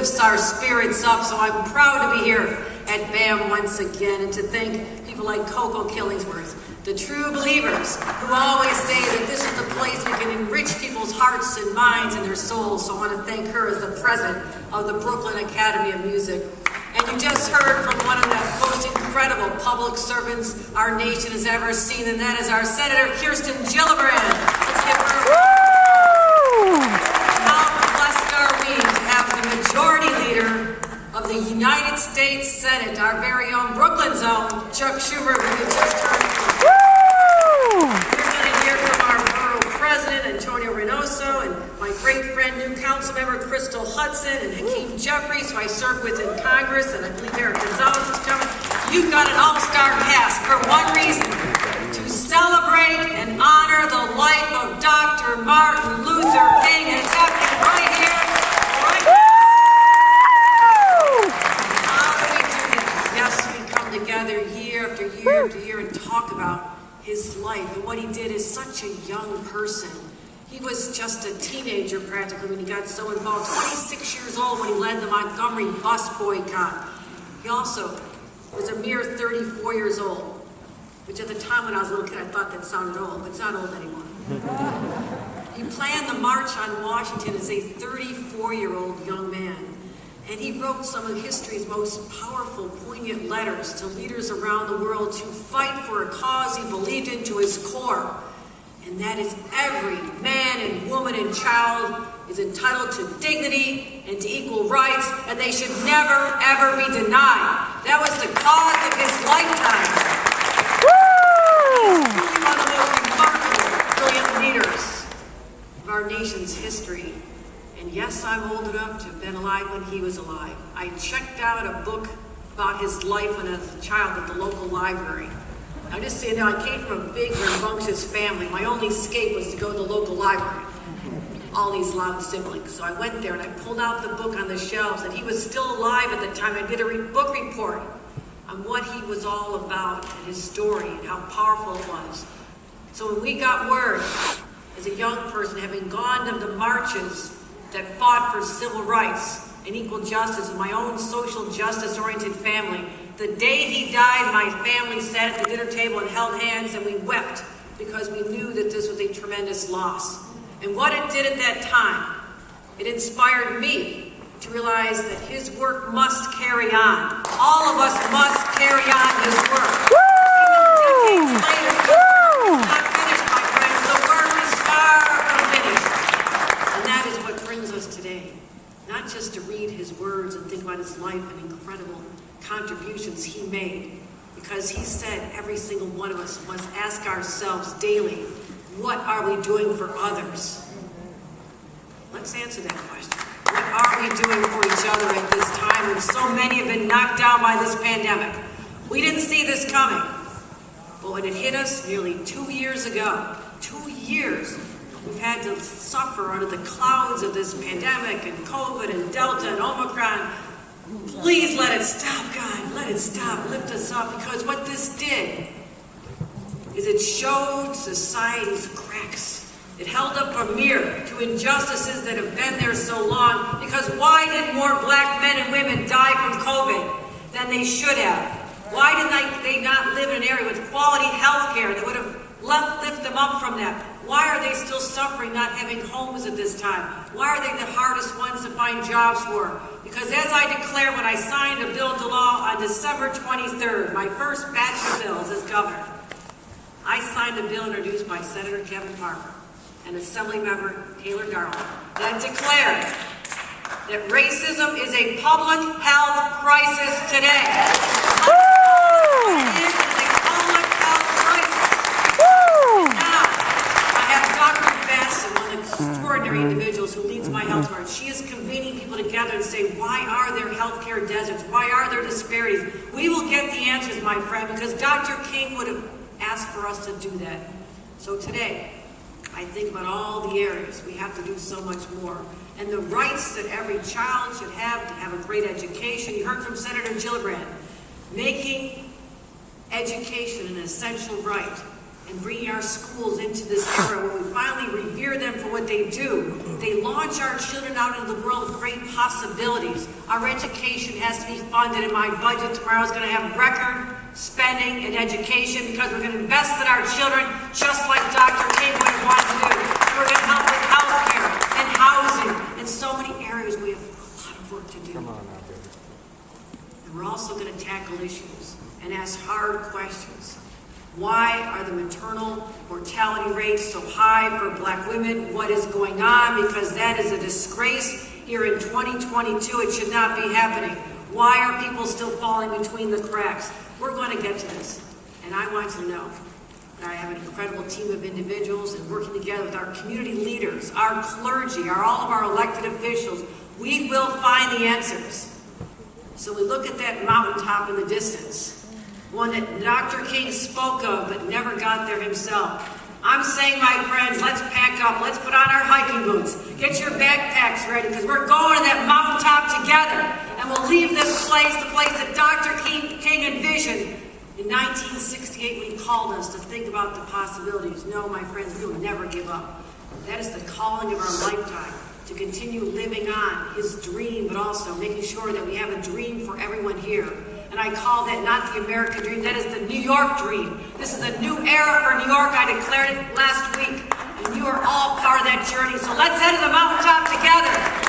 lifts our spirits up. So I'm proud to be here at B.A.M. once again, and to thank people like Coco Killingsworth, the true believers who always say that this is the place we can enrich people's hearts and minds and their souls. So I want to thank her as the president of the Brooklyn Academy of Music. And you just heard from one of the most incredible public servants our nation has ever seen, and that is our Senator Kirsten Gillibrand. Let's give her a How blessed are we to have the majority leader of the United States Senate, our very own Brooklyn's own Chuck Schumer, who we just heard from. We're going to hear from our borough president, Antonio Reynoso, and my great friend, new council member, Crystal Hudson, and Hakeem Jeffries, who I served with in Congress, and I believe Eric Gonzalez is coming. You've got an all-star cast for one reason: to celebrate and honor the life of Dr. Martin Luther King, and it's happening right here, right now. How do we do that? Yes, we come together year after year after year and talk about his life and what he did as such a young person. He was just a teenager practically when he got so involved, 26 years old when he led the Montgomery bus boycott. He also was a mere 34 years old, which at the time when I was a little kid I thought that sounded old, but it's not old anymore. He planned the March on Washington as a 34-year-old young man, and he wrote some of history's most powerful, poignant letters to leaders around the world to fight for a cause he believed in to his core. And that is every man and woman and child is entitled to dignity and to equal rights, and they should never, ever be denied. That was the cause of his lifetime. He's truly one of the most remarkable, brilliant leaders of our nation's history. And yes, I'm old enough to have been alive when he was alive. I checked out a book about his life when I was a child at the local library. I'm just saying, I came from a big, rambunctious family. My only escape was to go to the local library. All these loud siblings. So I went there and I pulled out the book on the shelves, and he was still alive at the time. I did a book report on what he was all about and his story and how powerful it was. So when we got word, as a young person, having gone to the marches that fought for civil rights and equal justice in my own social justice-oriented family, the day he died, my family sat at the dinner table and held hands, and we wept because we knew that this was a tremendous loss. And what it did at that time, it inspired me to realize that his work must carry on. All of us must carry on his work. Even decades later, it's not finished, my friends. The work is far from finished. And that is what brings us today. Not just to read his words and think about his life and incredible contributions he made, because he said every single one of us must ask ourselves daily, what are we doing for others? Let's answer that question. What are we doing for each other at this time when so many have been knocked down by this pandemic? We didn't see this coming, but when it hit us nearly 2 years ago, 2 years, we've had to suffer under the clouds of this pandemic and COVID and Delta and Omicron. Please let it stop, God. Let it stop. Lift us up, because what this did is it showed society's cracks. It held up a mirror to injustices that have been there so long, because why did more black men and women die from COVID than they should have? Why did they not live in an area with quality health care that would have lift them up from that? Why are they still suffering not having homes at this time? Why are they the hardest ones to find jobs for? Because as I declared when I signed a bill to law on December 23rd, my first batch of bills as governor, I signed a bill introduced by Senator Kevin Parker and Assemblymember Taylor Garland that declared that racism is a public health crisis today. It is a public health crisis. Now, I have Dr. Bassett, one of the extraordinary individuals who leads my health department. She is convening people together and say, why are there healthcare deserts? Why are there disparities? We will get the answers, my friend, because Dr. King would have asked for us to do that. So today, I think about all the areas we have to do so much more. And the rights that every child should have to have a great education. You heard from Senator Gillibrand, making education an essential right. and bringing our schools into this era where we finally revere them for what they do. They launch our children out into the world with great possibilities. Our education has to be funded, and my budget tomorrow is going to have record spending in education because we're going to invest in our children just like Dr. King would want to do. We're going to help with health care and housing and so many areas we have a lot of work to do. Come on now, baby. And we're also going to tackle issues and ask hard questions. Why are the maternal mortality rates so high for Black women? What is going on? Because that is a disgrace here in 2022. It should not be happening. Why are people still falling between the cracks? We're going to get to this. And I want to know that I have an incredible team of individuals and working together with our community leaders, our clergy, all of our elected officials. We will find the answers. So we look at that mountaintop in the distance, one that Dr. King spoke of but never got there himself. I'm saying, my friends, let's pack up. Let's put on our hiking boots. Get your backpacks ready because we're going to that mountaintop together. And we'll leave this place, the place that Dr. King envisioned in 1968 when he called us to think about the possibilities. No, my friends, we will never give up. That is the calling of our lifetime, to continue living on his dream, but also making sure that we have a dream for everyone here. And I call that not the American dream, that is the New York dream. This is a new era for New York. I declared it last week, and you are all part of that journey. So let's head to the mountaintop together.